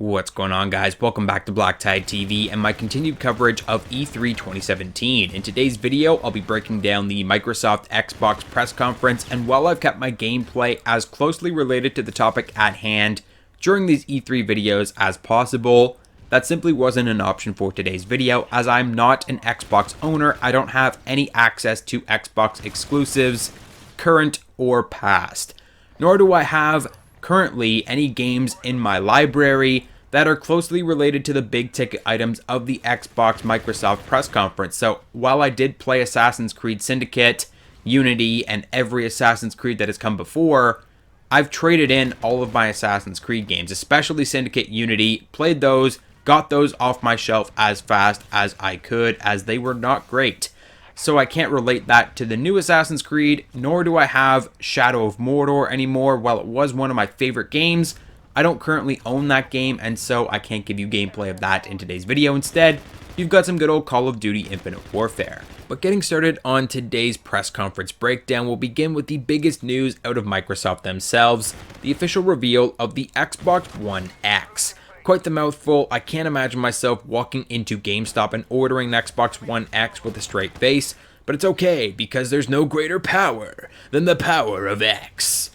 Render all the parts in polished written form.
What's going on, guys? Welcome back to BlackTideTV and my continued coverage of E3 2017. In today's video, I'll be breaking down the Microsoft Xbox press conference, and while I've kept my gameplay as closely related to the topic at hand during these E3 videos as possible, that simply wasn't an option for today's video. As I'm not an Xbox owner, I don't have any access to Xbox exclusives, current or past. Nor do I have currently any games in my library that are closely related to the big ticket items of the Xbox Microsoft press conference. So while I did play Assassin's Creed Syndicate, Unity, and every Assassin's Creed that has come before, I've traded in all of my Assassin's Creed games, especially Syndicate, Unity, played those, got those off my shelf as fast as I could, as they were not great. So I can't relate that to the new Assassin's Creed, nor do I have Shadow of Mordor anymore. While it was one of my favorite games, I don't currently own that game, and so I can't give you gameplay of that in today's video. Instead, you've got some good old Call of Duty Infinite Warfare. But getting started on today's press conference breakdown, we'll begin with the biggest news out of Microsoft themselves, the official reveal of the Xbox One X. Quite the mouthful. I can't imagine myself walking into GameStop and ordering an Xbox One X with a straight face, but it's okay because there's no greater power than the power of X.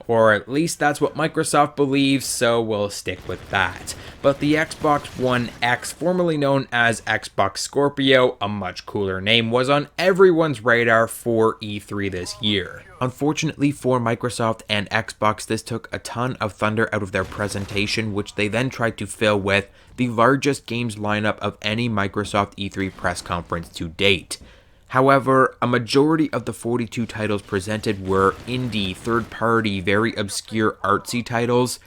Or at least that's what Microsoft believes, so we'll stick with that. But the Xbox One X, formerly known as Xbox Scorpio, a much cooler name, was on everyone's radar for E3 this year. Unfortunately for Microsoft and Xbox, this took a ton of thunder out of their presentation, which they then tried to fill with the largest games lineup of any Microsoft E3 press conference to date. However, a majority of the 42 titles presented were indie, third-party, very obscure artsy titles,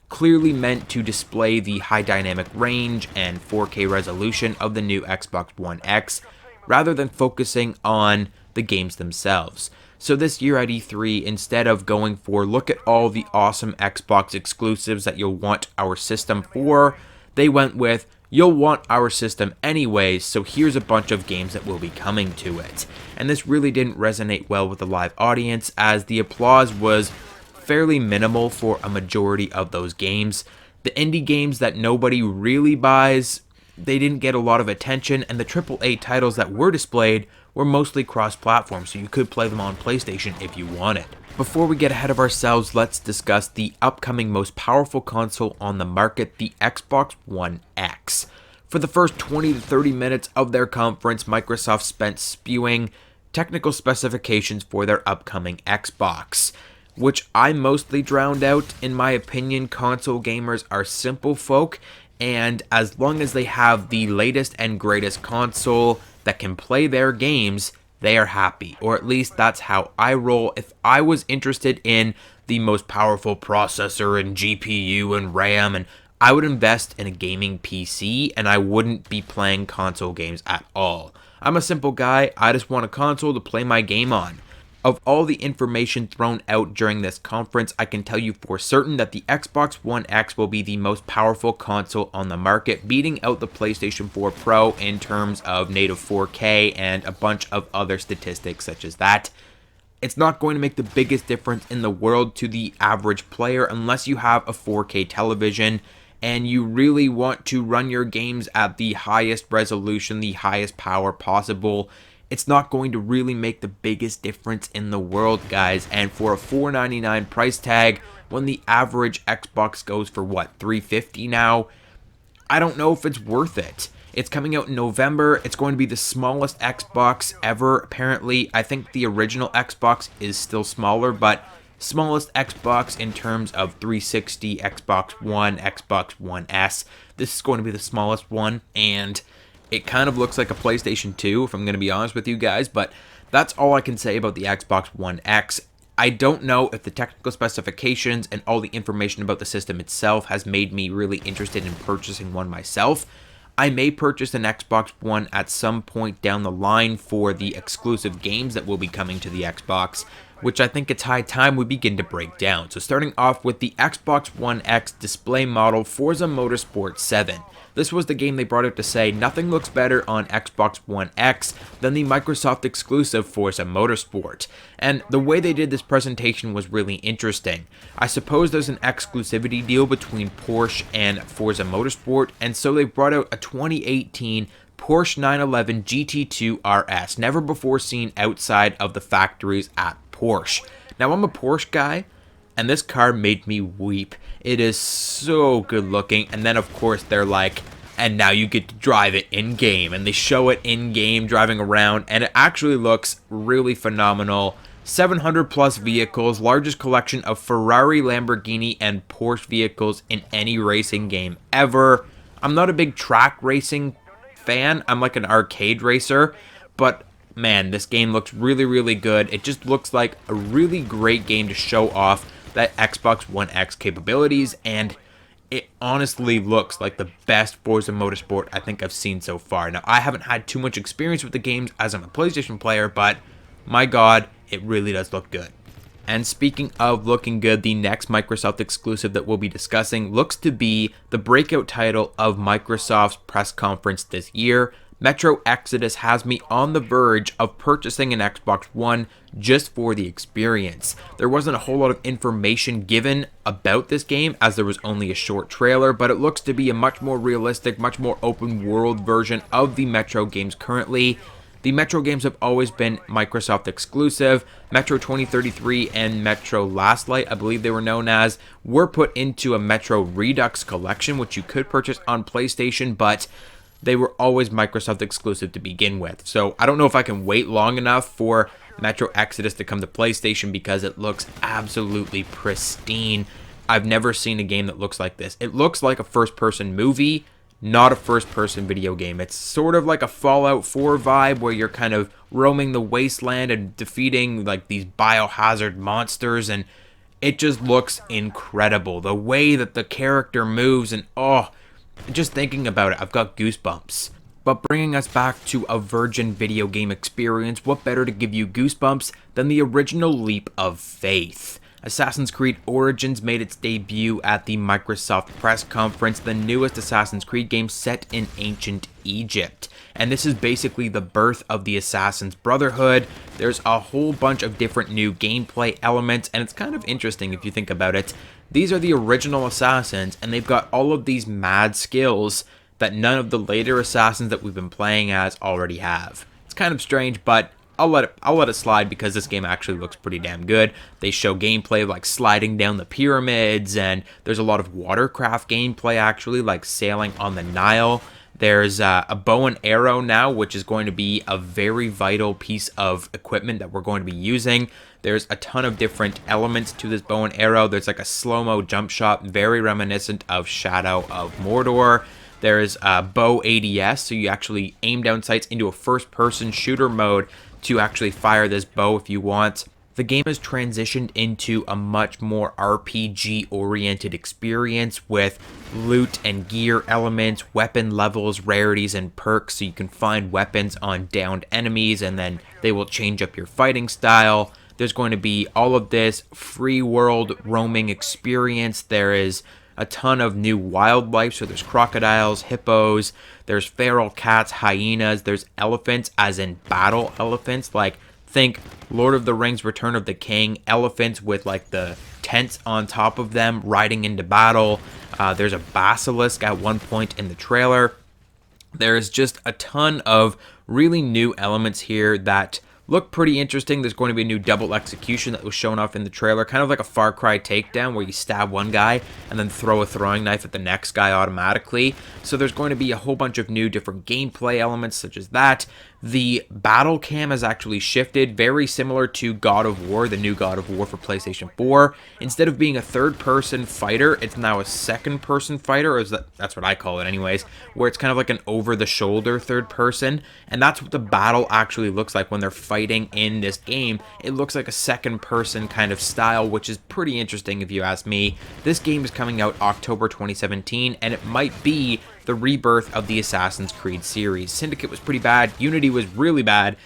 clearly meant to display the high dynamic range and 4K resolution of the new Xbox One X, rather than focusing on the games themselves. So this year at E3, instead of going for look at all the awesome Xbox exclusives that you'll want our system for, they went with you'll want our system anyways, so here's a bunch of games that will be coming to it. And this really didn't resonate well with the live audience, as the applause was fairly minimal for a majority of those games. The indie games that nobody really buys, they didn't get a lot of attention, and the AAA titles that were displayed were mostly cross-platform, so you could play them on PlayStation if you wanted. Before we get ahead of ourselves, let's discuss the upcoming most powerful console on the market, the Xbox One X. For the first 20 to 30 minutes of their conference, Microsoft spent spewing technical specifications for their upcoming Xbox, which I mostly drowned out. In my opinion, console gamers are simple folk, and as long as they have the latest and greatest console that can play their games, they are happy, or at least that's how I roll. If I was interested in the most powerful processor and GPU and RAM, and I would invest in a gaming PC, and I wouldn't be playing console games at all. I'm a simple guy. I just want a console to play my game on. Of all the information thrown out during this conference, I can tell you for certain that the Xbox One X will be the most powerful console on the market, beating out the PlayStation 4 Pro in terms of native 4K and a bunch of other statistics such as that. It's not going to make the biggest difference in the world to the average player unless you have a 4K television and you really want to run your games at the highest resolution, the highest power possible. It's not going to really make the biggest difference in the world, guys. And for a $499 price tag, when the average Xbox goes for what, $350 now, I don't know if it's worth it. It's coming out in November. It's going to be the smallest Xbox ever, apparently. I think the original Xbox is still smaller, but smallest Xbox in terms of 360, Xbox One, Xbox One S. This is going to be the smallest one, and it kind of looks like a PlayStation 2, if I'm going to be honest with you guys, but that's all I can say about the Xbox One X. I don't know if the technical specifications and all the information about the system itself has made me really interested in purchasing one myself. I may purchase an Xbox One at some point down the line for the exclusive games that will be coming to the Xbox, which I think it's high time we begin to break down. So starting off with the Xbox One X display model Forza Motorsport 7. This was the game they brought out to say nothing looks better on Xbox One X than the Microsoft exclusive Forza Motorsport. And the way they did this presentation was really interesting. I suppose there's an exclusivity deal between Porsche and Forza Motorsport, and so they brought out a 2018 Porsche 911 GT2 RS, never before seen outside of the factories at Porsche. Now, I'm a Porsche guy, and this car made me weep. It is so good looking, and then of course they're like, and now you get to drive it in-game, and they show it in-game driving around, and it actually looks really phenomenal. 700 plus vehicles, largest collection of Ferrari, Lamborghini, and Porsche vehicles in any racing game ever. I'm not a big track racing fan, I'm like an arcade racer, but man, this game looks really, really good. It just looks like a really great game to show off that Xbox One X capabilities, and it honestly looks like the best Forza Motorsport I think I've seen so far. Now, I haven't had too much experience with the games as I'm a PlayStation player, but my god, it really does look good. And speaking of looking good, the next Microsoft exclusive that we'll be discussing looks to be the breakout title of Microsoft's press conference this year. Metro Exodus has me on the verge of purchasing an Xbox One just for the experience. There wasn't a whole lot of information given about this game as there was only a short trailer, but it looks to be a much more realistic, much more open world version of the Metro games currently. The Metro games have always been Microsoft exclusive. Metro 2033 and Metro Last Light, I believe they were known as, were put into a Metro Redux collection, which you could purchase on PlayStation, but they were always Microsoft exclusive to begin with. So I don't know if I can wait long enough for Metro Exodus to come to PlayStation because it looks absolutely pristine. I've never seen a game that looks like this. It looks like a first-person movie, not a first-person video game. It's sort of like a Fallout 4 vibe where you're kind of roaming the wasteland and defeating like these biohazard monsters, and it just looks incredible. The way that the character moves, and just thinking about it, I've got goosebumps. But bringing us back to a virgin video game experience, what better to give you goosebumps than the original leap of faith? Assassin's Creed Origins made its debut at the Microsoft press conference, the newest Assassin's Creed game set in ancient Egypt. And this is basically the birth of the Assassin's Brotherhood. There's a whole bunch of different new gameplay elements, and it's kind of interesting if you think about it. These are the original Assassins, and they've got all of these mad skills that none of the later Assassins that we've been playing as already have. It's kind of strange, but I'll let it slide because this game actually looks pretty damn good. They show gameplay like sliding down the pyramids, and there's a lot of watercraft gameplay actually, like sailing on the Nile. There's a bow and arrow now, which is going to be a very vital piece of equipment that we're going to be using. There's a ton of different elements to this bow and arrow. There's like a slow-mo jump shot, very reminiscent of Shadow of Mordor. There's bow ADS, so you actually aim down sights into a first-person shooter mode to actually fire this bow if you want. The game has transitioned into a much more RPG-oriented experience with loot and gear elements, weapon levels, rarities, and perks, so you can find weapons on downed enemies and then they will change up your fighting style. There's going to be all of this free world roaming experience. There is a ton of new wildlife, so there's crocodiles, hippos, there's feral cats, hyenas, there's elephants, as in battle elephants, like think Lord of the Rings Return of the King, elephants with like the tents on top of them riding into battle. There's a basilisk at one point in the trailer. There's just a ton of really new elements here that look pretty interesting. There's going to be a new double execution that was shown off in the trailer, kind of like a Far Cry takedown where you stab one guy and then throw a throwing knife at the next guy automatically. So there's going to be a whole bunch of new different gameplay elements such as that. The battle cam has actually shifted, very similar to God of War, the new God of War for PlayStation 4. Instead of being a third-person fighter, it's now a second-person fighter, or that's what I call it anyways, where it's kind of like an over-the-shoulder third person, and that's what the battle actually looks like when they're fighting in this game. It looks like a second-person kind of style, which is pretty interesting if you ask me. This game is coming out October 2017, and it might be the rebirth of the Assassin's Creed series. Syndicate was pretty bad. Unity was really bad.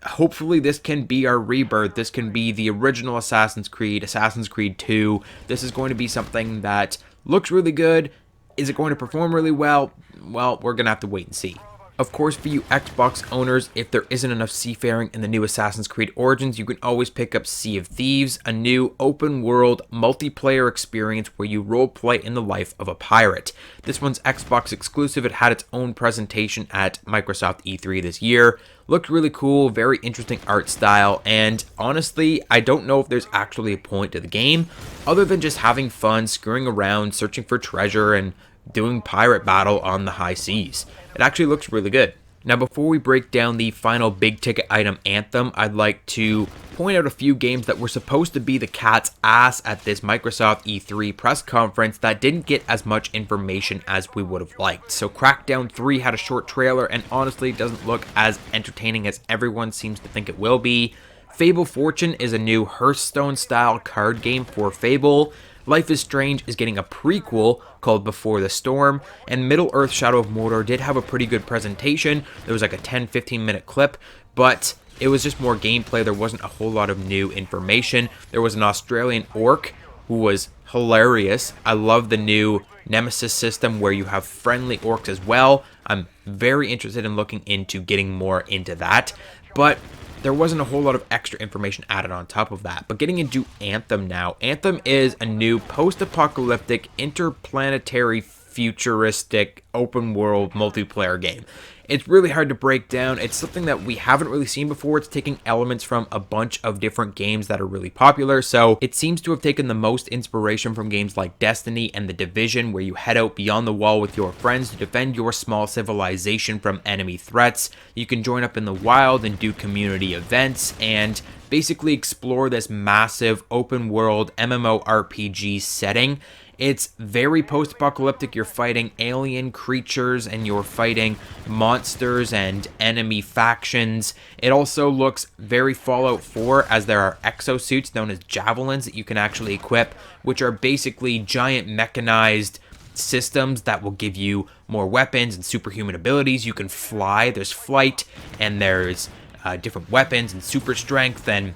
hopefully this can be our rebirth. This can be the original Assassin's Creed, Assassin's Creed 2. This is going to be something that looks really good. Is it going to perform really well? Well, we're going to have to wait and see. Of course, for you Xbox owners, if there isn't enough seafaring in the new Assassin's Creed Origins, you can always pick up Sea of Thieves, a new open-world multiplayer experience where you roleplay in the life of a pirate. This one's Xbox exclusive. It had its own presentation at Microsoft E3 this year. Looked really cool, very interesting art style, and honestly, I don't know if there's actually a point to the game, other than just having fun, screwing around, searching for treasure, and doing pirate battle on the high seas. It actually looks really good. Now, before we break down the final big ticket item, Anthem, I'd like to point out a few games that were supposed to be the cat's ass at this Microsoft E3 press conference that didn't get as much information as we would have liked. So Crackdown 3 had a short trailer and honestly doesn't look as entertaining as everyone seems to think it will be. Fable Fortune is a new Hearthstone-style card game for Fable. Life is Strange is getting a prequel called Before the Storm, and Middle-earth Shadow of Mordor did have a pretty good presentation. There was like a 10-15 minute clip, but it was just more gameplay. There wasn't a whole lot of new information. There was an Australian orc who was hilarious. I love the new Nemesis system where you have friendly orcs as well. I'm very interested in looking into getting more into that, but there wasn't a whole lot of extra information added on top of that. But getting into Anthem now. Anthem is a new post-apocalyptic, interplanetary, futuristic, open-world multiplayer game. It's really hard to break down. It's something that we haven't really seen before. It's taking elements from a bunch of different games that are really popular. So it seems to have taken the most inspiration from games like Destiny and The Division, where you head out beyond the wall with your friends to defend your small civilization from enemy threats. You can join up in the wild and do community events and basically explore this massive open world MMORPG setting. It's very post-apocalyptic. You're fighting alien creatures and you're fighting monsters and enemy factions. It also looks very Fallout 4, as there are exosuits known as javelins that you can actually equip, which are basically giant mechanized systems that will give you more weapons and superhuman abilities. You can fly. There's flight, and there's different weapons and super strength, and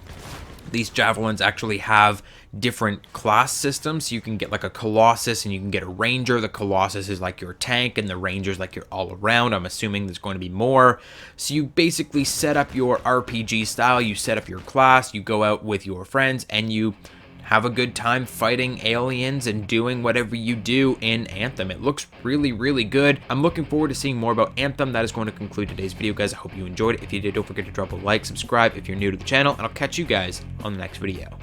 these javelins actually have different class systems. You can get like a Colossus and you can get a Ranger. The Colossus is like your tank and the Ranger is like your all around. I'm assuming there's going to be more. So you basically set up your RPG style, you set up your class, you go out with your friends and you have a good time fighting aliens and doing whatever you do in Anthem. It looks really, really good. I'm looking forward to seeing more about Anthem. That is going to conclude today's video, guys. I hope you enjoyed it. If you did, don't forget to drop a like, subscribe if you're new to the channel, and I'll catch you guys on the next video.